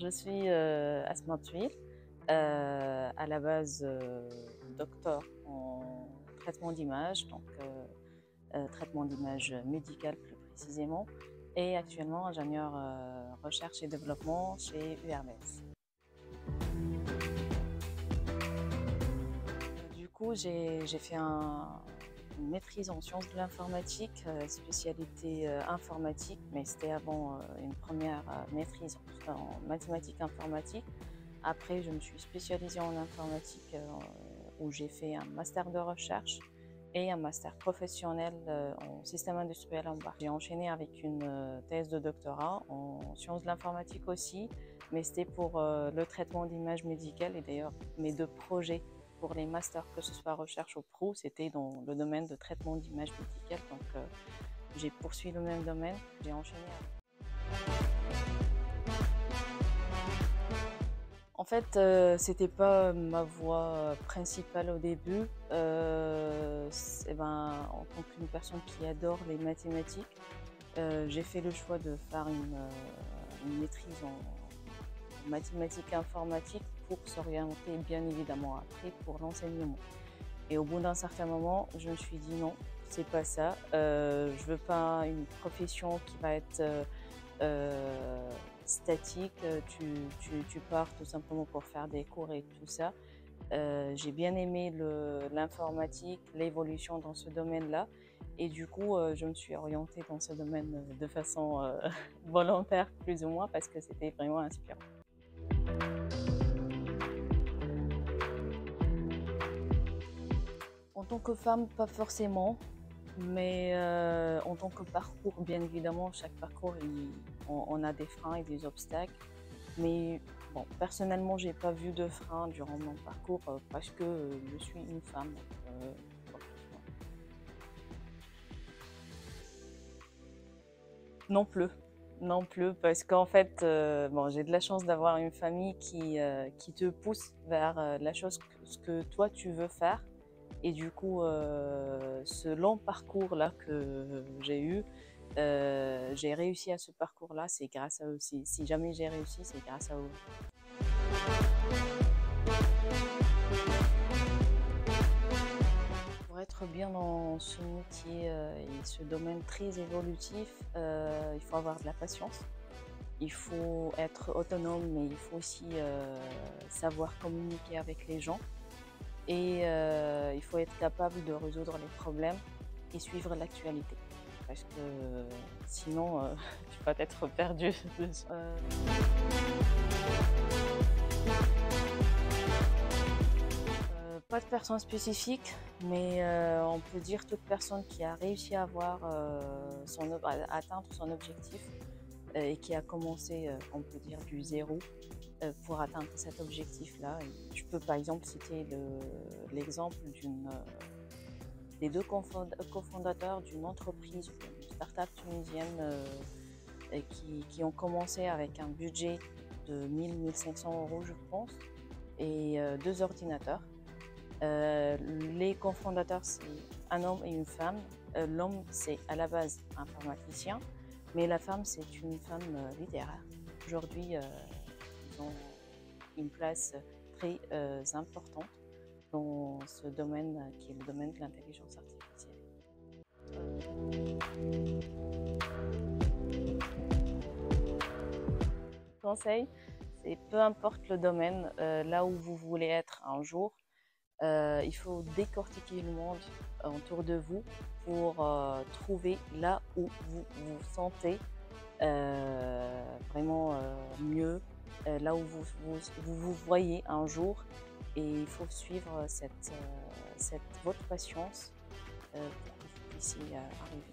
je suis Asma Touil, à la base docteur en traitement d'image, donc traitement d'image médicale plus précisément, et actuellement ingénieur recherche et développement chez URMS. Du coup, j'ai fait une maîtrise en sciences de l'informatique, spécialité informatique, mais c'était avant une première maîtrise en mathématiques informatiques. Après, je me suis spécialisée en informatique où j'ai fait un master de recherche et un master professionnel en système industriel embarqué. J'ai enchaîné avec une thèse de doctorat en sciences de l'informatique aussi, mais c'était pour le traitement d'images médicales. Et d'ailleurs, mes deux projets pour les masters, que ce soit recherche ou pro, c'était dans le domaine de traitement d'images médicales. Donc, j'ai poursuivi le même domaine, j'ai enchaîné avec. En fait, c'était pas ma voie principale au début. En tant qu'une personne qui adore les mathématiques, j'ai fait le choix de faire une maîtrise en mathématiques informatiques pour s'orienter bien évidemment après pour l'enseignement. Et au bout d'un certain moment, je me suis dit non, c'est pas ça. Je veux pas une profession qui va être statique, tu pars tout simplement pour faire des cours et tout ça. J'ai bien aimé l'informatique, l'évolution dans ce domaine-là. Et du coup, je me suis orientée dans ce domaine de façon volontaire, plus ou moins, parce que c'était vraiment inspirant. En tant que femme, pas forcément. Mais en tant que parcours, bien évidemment, chaque parcours, on a des freins et des obstacles. Mais bon, personnellement, j'ai pas vu de freins durant mon parcours parce que je suis une femme. Bon, non plus, non plus, parce qu'en fait, bon, j'ai de la chance d'avoir une famille qui te pousse vers ce que toi tu veux faire. Et du coup, ce long parcours-là que j'ai eu, j'ai réussi à ce parcours-là, c'est grâce à eux. Si jamais j'ai réussi, c'est grâce à eux. Pour être bien dans ce métier et ce domaine très évolutif, il faut avoir de la patience. Il faut être autonome, mais il faut aussi savoir communiquer avec les gens. Et il faut être capable de résoudre les problèmes et suivre l'actualité. Parce que sinon, tu vas être perdu. Pas de personne spécifique, mais on peut dire toute personne qui a réussi à à atteindre son objectif et qui a commencé, on peut dire, du zéro pour atteindre cet objectif-là. Je peux par exemple citer l'exemple des deux cofondateurs d'une entreprise, une start-up tunisienne qui ont commencé avec un budget de 1 500 euros, je pense, et deux ordinateurs. Les cofondateurs, c'est un homme et une femme. L'homme, c'est à la base informaticien, mais la femme, c'est une femme littéraire. Aujourd'hui, ils ont une place très importante dans ce domaine qui est le domaine de l'intelligence artificielle. Conseil, c'est peu importe le domaine, là où vous voulez être un jour, il faut décortiquer le monde autour de vous pour trouver là où vous vous sentez vraiment mieux, là où vous voyez un jour, et il faut suivre votre patience pour que vous puissiez arriver.